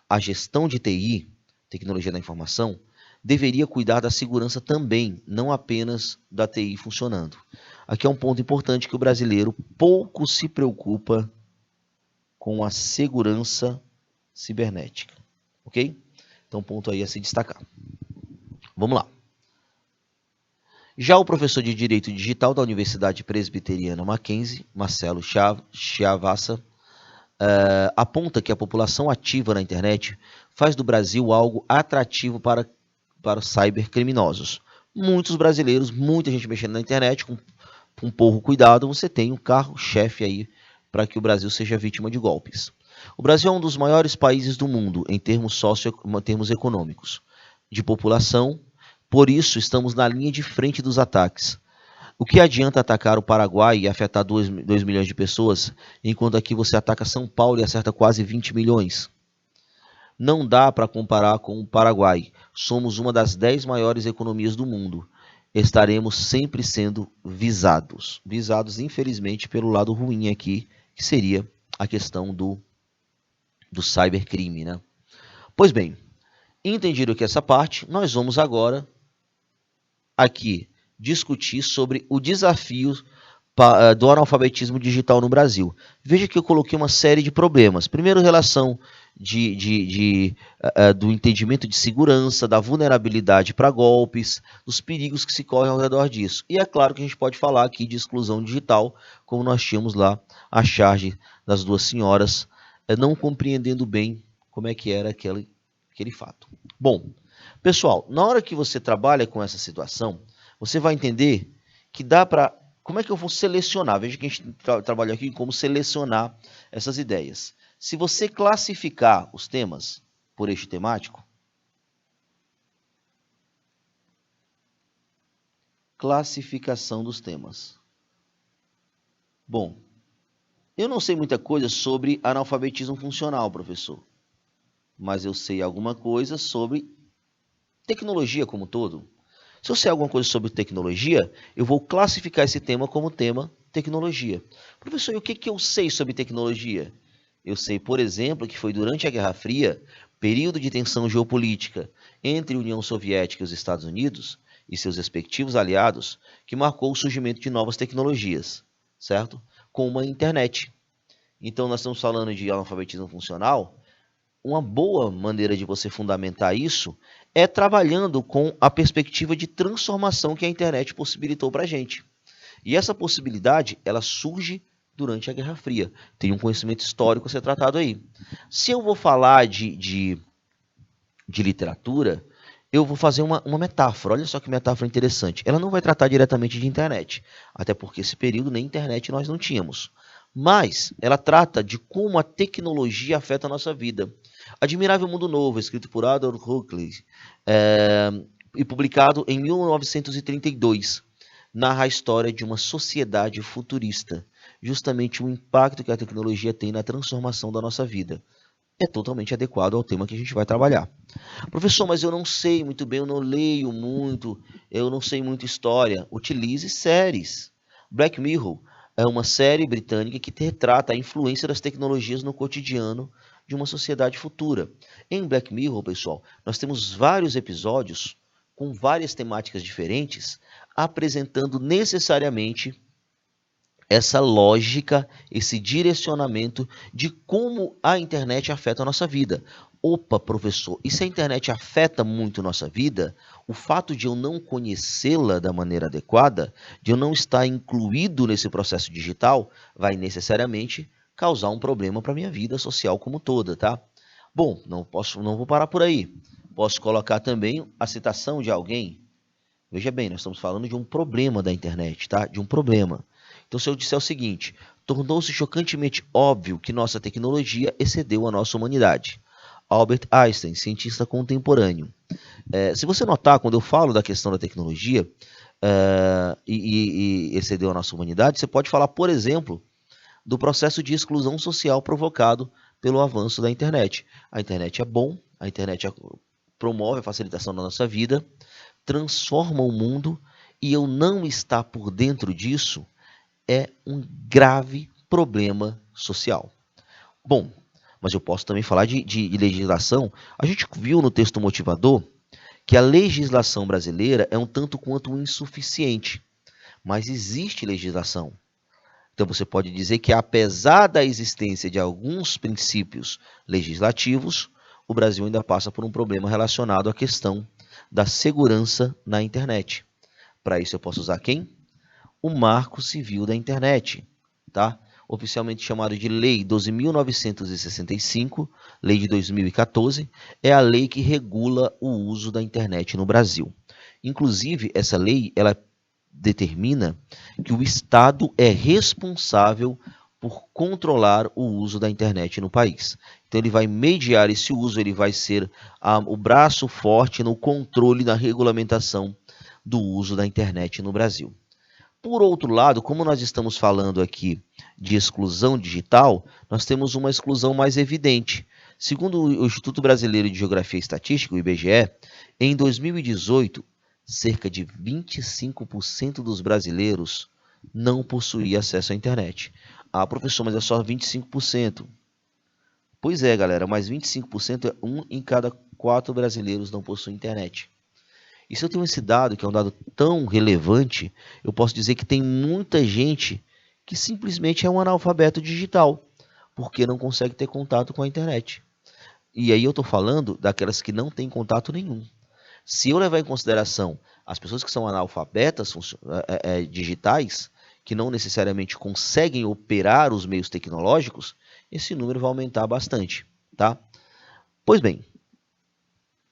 A gestão de TI, tecnologia da informação, deveria cuidar da segurança também, não apenas da TI funcionando. Aqui é um ponto importante que o brasileiro pouco se preocupa com a segurança cibernética, ok? Então, ponto aí a se destacar. Vamos lá. Já o professor de Direito Digital da Universidade Presbiteriana Mackenzie, Marcelo Chiavassa, aponta que a população ativa na internet faz do Brasil algo atrativo para para os cybercriminosos. Muitos brasileiros, muita gente mexendo na internet, com pouco cuidado, você tem um carro-chefe aí para que o Brasil seja vítima de golpes. O Brasil é um dos maiores países do mundo em termos econômicos, de população, por isso estamos na linha de frente dos ataques. O que adianta atacar o Paraguai e afetar 2 milhões de pessoas, enquanto aqui você ataca São Paulo e acerta quase 20 milhões? Não dá para comparar com o Paraguai. Somos uma das 10 maiores economias do mundo. Estaremos sempre sendo visados. Visados, infelizmente, pelo lado ruim aqui, que seria a questão do cybercrime, né? Pois bem, entendido que essa parte, nós vamos agora aqui discutir sobre o desafio do analfabetismo digital no Brasil. Veja que eu coloquei uma série de problemas. Primeiro, relação do entendimento de segurança, da vulnerabilidade para golpes, dos perigos que se correm ao redor disso. E é claro que a gente pode falar aqui de exclusão digital, como nós tínhamos lá a charge das duas senhoras, não compreendendo bem como é que era aquele fato. Bom, pessoal, na hora que você trabalha com essa situação, você vai entender que dá para... Como é que eu vou selecionar? Veja que a gente trabalha aqui em como selecionar essas ideias. Se você classificar os temas por eixo temático, classificação dos temas. Bom, eu não sei muita coisa sobre analfabetismo funcional, professor, mas eu sei alguma coisa sobre tecnologia como um todo. Se eu sei alguma coisa sobre tecnologia, eu vou classificar esse tema como tema tecnologia. Professor, e o que eu sei sobre tecnologia? Eu sei, por exemplo, que foi durante a Guerra Fria, período de tensão geopolítica entre a União Soviética e os Estados Unidos e seus respectivos aliados, que marcou o surgimento de novas tecnologias, certo? Como a internet. Então, nós estamos falando de analfabetismo funcional. Uma boa maneira de você fundamentar isso é trabalhando com a perspectiva de transformação que a internet possibilitou para a gente. E essa possibilidade, ela surge durante a Guerra Fria. Tem um conhecimento histórico a ser tratado aí. Se eu vou falar de literatura, eu vou fazer uma metáfora. Olha só que metáfora interessante. Ela não vai tratar diretamente de internet, até porque esse período nem internet nós não tínhamos. Mas ela trata de como a tecnologia afeta a nossa vida. Admirável Mundo Novo, escrito por Aldous Huxley, e publicado em 1932, narra a história de uma sociedade futurista, justamente o impacto que a tecnologia tem na transformação da nossa vida. É totalmente adequado ao tema que a gente vai trabalhar. Professor, mas eu não sei muito bem, eu não leio muito, eu não sei muito história. Utilize séries. Black Mirror é uma série britânica que retrata a influência das tecnologias no cotidiano de uma sociedade futura. Em Black Mirror, pessoal, nós temos vários episódios com várias temáticas diferentes, apresentando necessariamente essa lógica, esse direcionamento de como a internet afeta a nossa vida. Opa, professor, e se a internet afeta muito a nossa vida, o fato de eu não conhecê-la da maneira adequada, de eu não estar incluído nesse processo digital, vai necessariamente causar um problema para a minha vida social como toda, tá? Bom, não vou parar por aí. Posso colocar também a citação de alguém. Veja bem, nós estamos falando de um problema da internet, tá? De um problema. Então, se eu disser o seguinte, tornou-se chocantemente óbvio que nossa tecnologia excedeu a nossa humanidade. Albert Einstein, cientista contemporâneo. Se você notar, quando eu falo da questão da tecnologia e excedeu a nossa humanidade, você pode falar, por exemplo, do processo de exclusão social provocado pelo avanço da internet. A internet é bom, a internet promove a facilitação da nossa vida, transforma o mundo, e eu não estar por dentro disso é um grave problema social. Bom, mas eu posso também falar de legislação. A gente viu no texto motivador que a legislação brasileira é um tanto quanto insuficiente, mas existe legislação. Então você pode dizer que, apesar da existência de alguns princípios legislativos, o Brasil ainda passa por um problema relacionado à questão da segurança na internet. Para isso eu posso usar quem? O Marco Civil da Internet, tá? oficialmente chamado de Lei 12.965, Lei de 2014, é a lei que regula o uso da internet no Brasil. Inclusive, essa lei, ela determina que o Estado é responsável por controlar o uso da internet no país. Então, ele vai mediar esse uso, ele vai ser o braço forte no controle, na regulamentação do uso da internet no Brasil. Por outro lado, como nós estamos falando aqui de exclusão digital, nós temos uma exclusão mais evidente. Segundo o Instituto Brasileiro de Geografia e Estatística, o IBGE, em 2018, cerca de 25% dos brasileiros não possuía acesso à internet. Ah, professor, mas é só 25%. Pois é, galera, mas 25% é 1 em cada 4 brasileiros não possui internet. E se eu tenho esse dado, que é um dado tão relevante, eu posso dizer que tem muita gente que simplesmente é um analfabeto digital, porque não consegue ter contato com a internet. E aí eu estou falando daquelas que não têm contato nenhum. Se eu levar em consideração as pessoas que são analfabetas digitais, que não necessariamente conseguem operar os meios tecnológicos, esse número vai aumentar bastante, tá? Pois bem,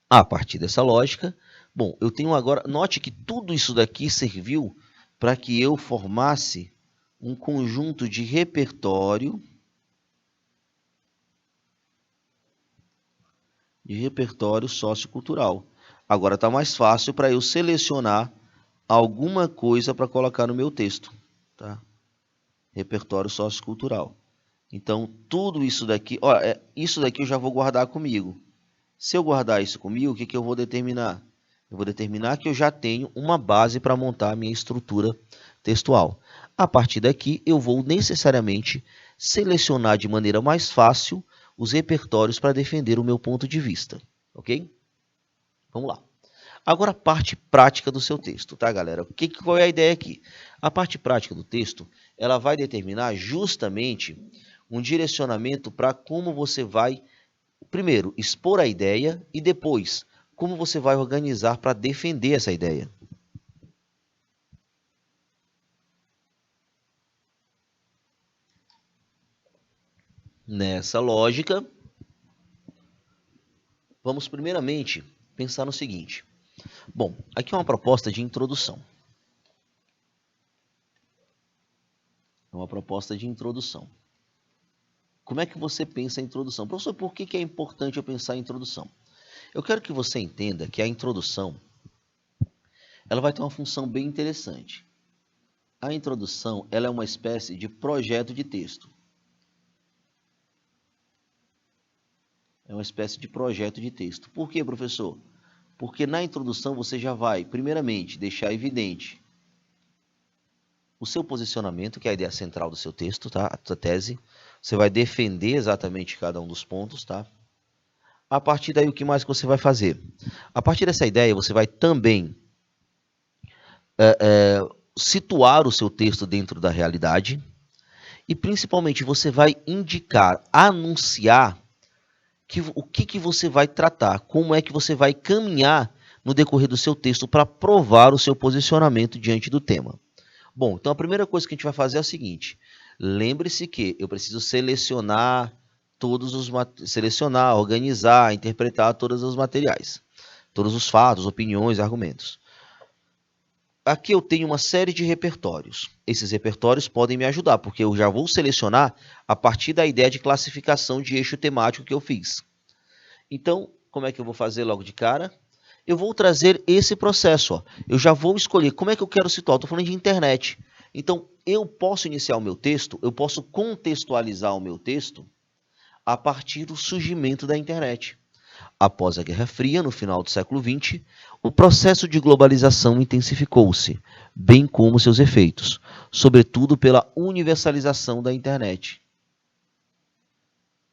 a partir dessa lógica, bom, eu tenho agora, note que tudo isso daqui serviu para que eu formasse um conjunto de repertório sociocultural. Agora está mais fácil para eu selecionar alguma coisa para colocar no meu texto, tá? Repertório sociocultural. Então, tudo isso daqui, olha, isso daqui eu já vou guardar comigo. Se eu guardar isso comigo, o que, que eu vou determinar? Eu vou determinar que eu já tenho uma base para montar a minha estrutura textual. A partir daqui, eu vou necessariamente selecionar de maneira mais fácil os repertórios para defender o meu ponto de vista, ok? Vamos lá. Agora a parte prática do seu texto, tá, galera? Qual é a ideia aqui? A parte prática do texto, ela vai determinar justamente um direcionamento para como você vai, primeiro, expor a ideia e depois, como você vai organizar para defender essa ideia. Nessa lógica, vamos primeiramente pensar no seguinte. Bom, aqui é uma proposta de introdução. É uma proposta de introdução. Como é que você pensa a introdução? Professor, por que é importante eu pensar a introdução? Eu quero que você entenda que a introdução ela vai ter uma função bem interessante. A introdução ela é uma espécie de projeto de texto. É uma espécie de projeto de texto. Por quê, professor? Porque na introdução você já vai, primeiramente, deixar evidente o seu posicionamento, que é a ideia central do seu texto, tá? A sua tese. Você vai defender exatamente cada um dos pontos, tá? A partir daí, o que mais que você vai fazer? A partir dessa ideia, você vai também situar o seu texto dentro da realidade e, principalmente, você vai indicar, anunciar o que você vai tratar, como é que você vai caminhar no decorrer do seu texto para provar o seu posicionamento diante do tema. Bom, então a primeira coisa que a gente vai fazer é o seguinte, lembre-se que eu preciso selecionar, organizar, interpretar todos os materiais, todos os fatos, opiniões, argumentos. Aqui eu tenho uma série de repertórios. Esses repertórios podem me ajudar, porque eu já vou selecionar a partir da ideia de classificação de eixo temático que eu fiz. Então, como é que eu vou fazer logo de cara? Eu vou trazer esse processo. Ó. Eu já vou escolher como é que eu quero situar. Estou falando de internet. Então, eu posso iniciar o meu texto, eu posso contextualizar o meu texto a partir do surgimento da internet. Após a Guerra Fria, no final do século XX, o processo de globalização intensificou-se, bem como seus efeitos, sobretudo pela universalização da internet.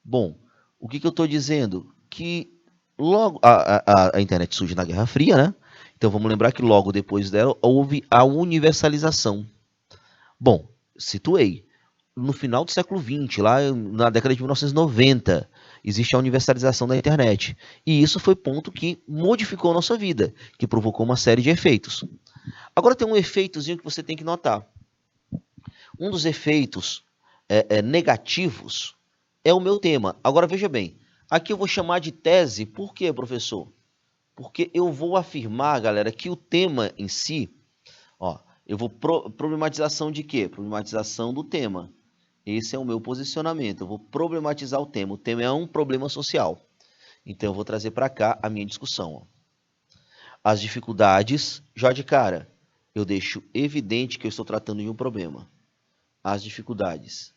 Bom, o que eu estou dizendo? Que logo a internet surge na Guerra Fria, né? Então vamos lembrar que logo depois dela houve a universalização. Bom, situei. No final do século XX, lá na década de 1990, existe a universalização da internet. E isso foi ponto que modificou a nossa vida, que provocou uma série de efeitos. Agora tem um efeitozinho que você tem que notar. Um dos efeitos negativos, é o meu tema. Agora, veja bem, aqui eu vou chamar de tese, por quê, professor? Porque eu vou afirmar, galera, que o tema em si, ó, eu vou problematização de quê? Problematização do tema. Esse é o meu posicionamento. Eu vou problematizar o tema. O tema é um problema social. Então, eu vou trazer para cá a minha discussão. Ó. As dificuldades, já de cara, eu deixo evidente que eu estou tratando de um problema. As dificuldades.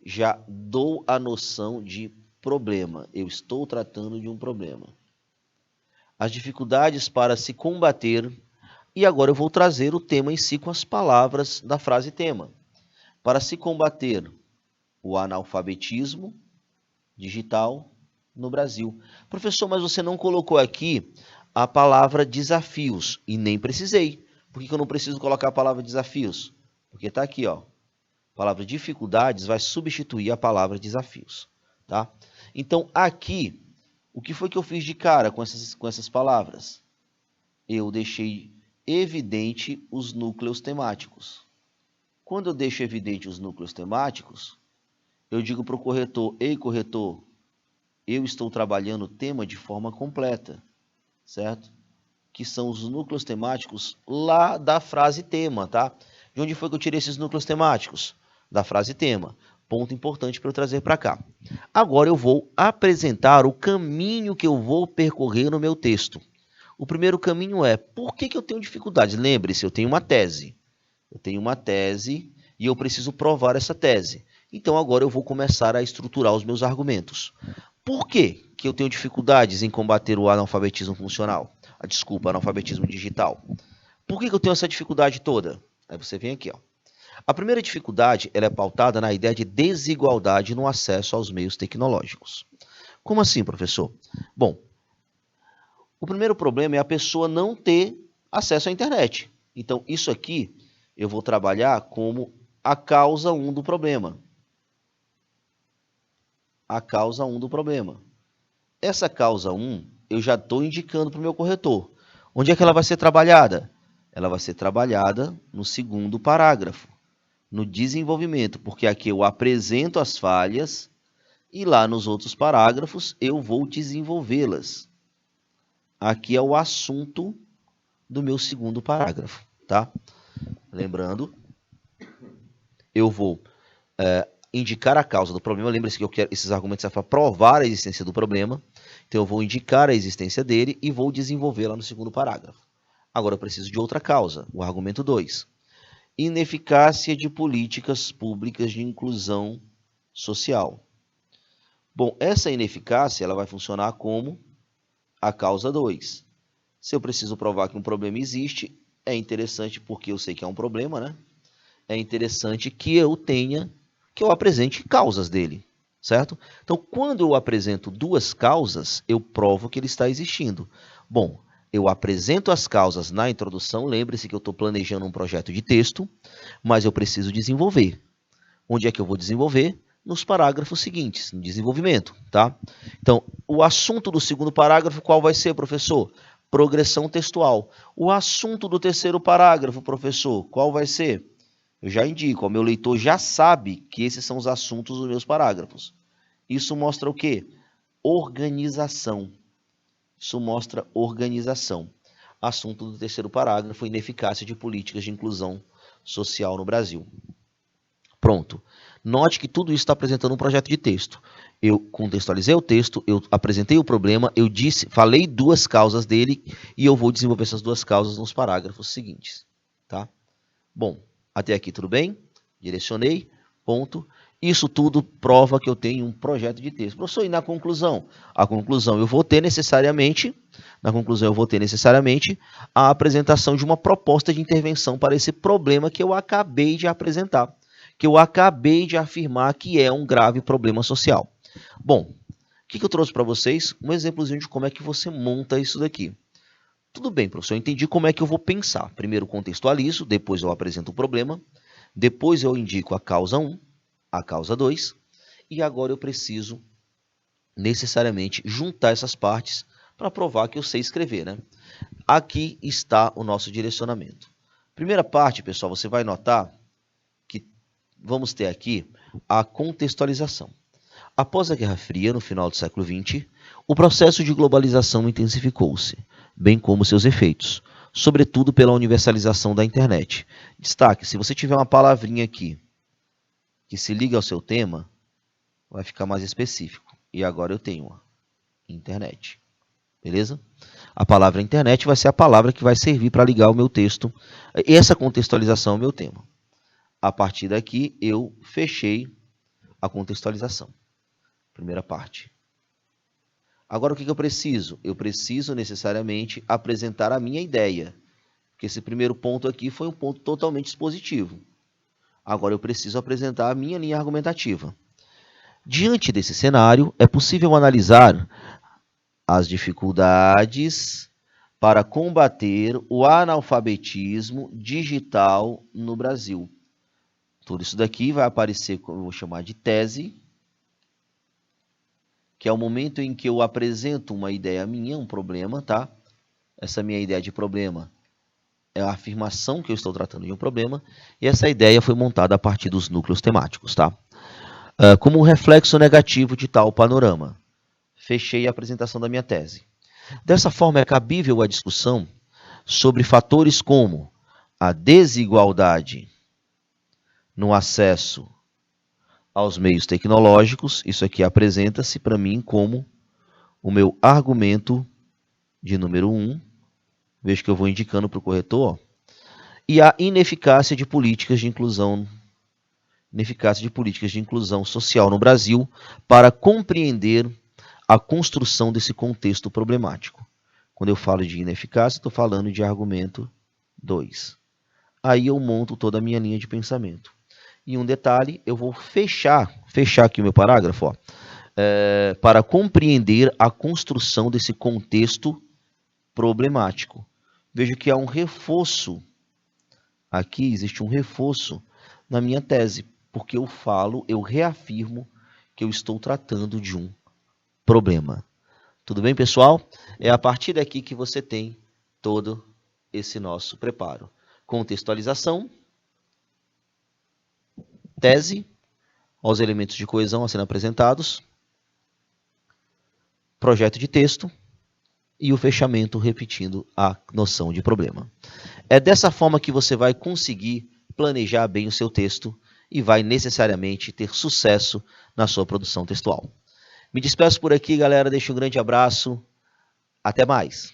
Já dou a noção de problema. Eu estou tratando de um problema. As dificuldades para se combater. E agora eu vou trazer o tema em si com as palavras da frase tema. Para se combater o analfabetismo digital no Brasil. Professor, mas você não colocou aqui a palavra desafios. E nem precisei. Por que eu não preciso colocar a palavra desafios? Porque está aqui, ó. A palavra dificuldades vai substituir a palavra desafios. Tá? Então, aqui, o que foi que eu fiz de cara com essas palavras? Eu deixei evidente os núcleos temáticos. Quando eu deixo evidente os núcleos temáticos, eu digo para o corretor, ei corretor, eu estou trabalhando o tema de forma completa, certo? Que são os núcleos temáticos lá da frase tema, tá? De onde foi que eu tirei esses núcleos temáticos? Da frase tema. Ponto importante para eu trazer para cá. Agora eu vou apresentar o caminho que eu vou percorrer no meu texto. O primeiro caminho é, por que eu tenho dificuldades? Lembre-se, eu tenho uma tese. Eu tenho uma tese e eu preciso provar essa tese. Então agora eu vou começar a estruturar os meus argumentos. Por que eu tenho dificuldades em combater o analfabetismo funcional? Analfabetismo digital. Por que eu tenho essa dificuldade toda? Aí você vem aqui, ó. A primeira dificuldade ela é pautada na ideia de desigualdade no acesso aos meios tecnológicos. Como assim, professor? Bom, o primeiro problema é a pessoa não ter acesso à internet. Então, isso aqui eu vou trabalhar como a causa 1 do problema. A causa 1 do problema. Essa causa 1, eu já estou indicando para o meu corretor. Onde é que ela vai ser trabalhada? Ela vai ser trabalhada no segundo parágrafo, no desenvolvimento, porque aqui eu apresento as falhas e lá nos outros parágrafos eu vou desenvolvê-las. Aqui é o assunto do meu segundo parágrafo, tá? Lembrando, eu vou indicar a causa do problema. Lembre-se que eu quero esses argumentos é para provar a existência do problema. Então, eu vou indicar a existência dele e vou desenvolvê-la no segundo parágrafo. Agora, eu preciso de outra causa, o argumento 2. Ineficácia de políticas públicas de inclusão social. Bom, essa ineficácia ela vai funcionar como a causa 2. Se eu preciso provar que um problema existe, é interessante, porque eu sei que é um problema, né? É interessante que eu apresente causas dele, certo? Então, quando eu apresento duas causas, eu provo que ele está existindo. Bom, eu apresento as causas na introdução, lembre-se que eu estou planejando um projeto de texto, mas eu preciso desenvolver. Onde é que eu vou desenvolver? Nos parágrafos seguintes, no desenvolvimento, tá? Então, o assunto do segundo parágrafo, qual vai ser, professor? Progressão textual. O assunto do terceiro parágrafo, professor, qual vai ser? Eu já indico, o meu leitor já sabe que esses são os assuntos dos meus parágrafos. Isso mostra o quê? Organização. Isso mostra organização. Assunto do terceiro parágrafo, ineficácia de políticas de inclusão social no Brasil. Pronto. Note que tudo isso está apresentando um projeto de texto. Eu contextualizei o texto, eu apresentei o problema, eu falei duas causas dele e eu vou desenvolver essas duas causas nos parágrafos seguintes. Tá? Bom, até aqui tudo bem? Direcionei, ponto. Isso tudo prova que eu tenho um projeto de texto. Professor, e na conclusão? A conclusão eu vou ter necessariamente a apresentação de uma proposta de intervenção para esse problema que eu acabei de apresentar, que eu acabei de afirmar que é um grave problema social. Bom, o que eu trouxe para vocês? Um exemplozinho de como é que você monta isso daqui. Tudo bem, professor, eu entendi como é que eu vou pensar. Primeiro contextualizo, depois eu apresento o problema, depois eu indico a causa 1, a causa 2, e agora eu preciso necessariamente juntar essas partes para provar que eu sei escrever, né? Aqui está o nosso direcionamento. Primeira parte, pessoal, você vai notar que vamos ter aqui a contextualização. Após a Guerra Fria, no final do século XX, o processo de globalização intensificou-se, bem como seus efeitos, sobretudo pela universalização da internet. Destaque, se você tiver uma palavrinha aqui que se liga ao seu tema, vai ficar mais específico. E agora eu tenho uma internet. Beleza? A palavra internet vai ser a palavra que vai servir para ligar o meu texto. Essa contextualização é o meu tema. A partir daqui, eu fechei a contextualização. Primeira parte. Agora, o que eu preciso? Eu preciso necessariamente apresentar a minha ideia. Porque esse primeiro ponto aqui foi um ponto totalmente expositivo. Agora, eu preciso apresentar a minha linha argumentativa. Diante desse cenário, é possível analisar as dificuldades para combater o analfabetismo digital no Brasil. Tudo isso daqui vai aparecer, eu vou chamar de tese, que é o momento em que eu apresento uma ideia minha, um problema, tá? Essa minha ideia de problema é a afirmação que eu estou tratando de um problema, e essa ideia foi montada a partir dos núcleos temáticos, tá? Como um reflexo negativo de tal panorama. Fechei a apresentação da minha tese. Dessa forma, é cabível a discussão sobre fatores como a desigualdade no acesso aos meios tecnológicos. Isso aqui apresenta-se para mim como o meu argumento de número 1. Vejo que eu vou indicando para o corretor. Ó. E a ineficácia de políticas de inclusão social no Brasil para compreender a construção desse contexto problemático. Quando eu falo de ineficácia, estou falando de argumento 2. Aí eu monto toda a minha linha de pensamento. E um detalhe, eu vou fechar aqui o meu parágrafo, ó, para compreender a construção desse contexto problemático. Vejo que há um reforço, aqui existe um reforço na minha tese, porque eu reafirmo que eu estou tratando de um problema. Tudo bem, pessoal? É a partir daqui que você tem todo esse nosso preparo. Contextualização, tese, aos elementos de coesão a serem apresentados, projeto de texto e o fechamento repetindo a noção de problema. É dessa forma que você vai conseguir planejar bem o seu texto e vai necessariamente ter sucesso na sua produção textual. Me despeço por aqui, galera. Deixo um grande abraço. Até mais.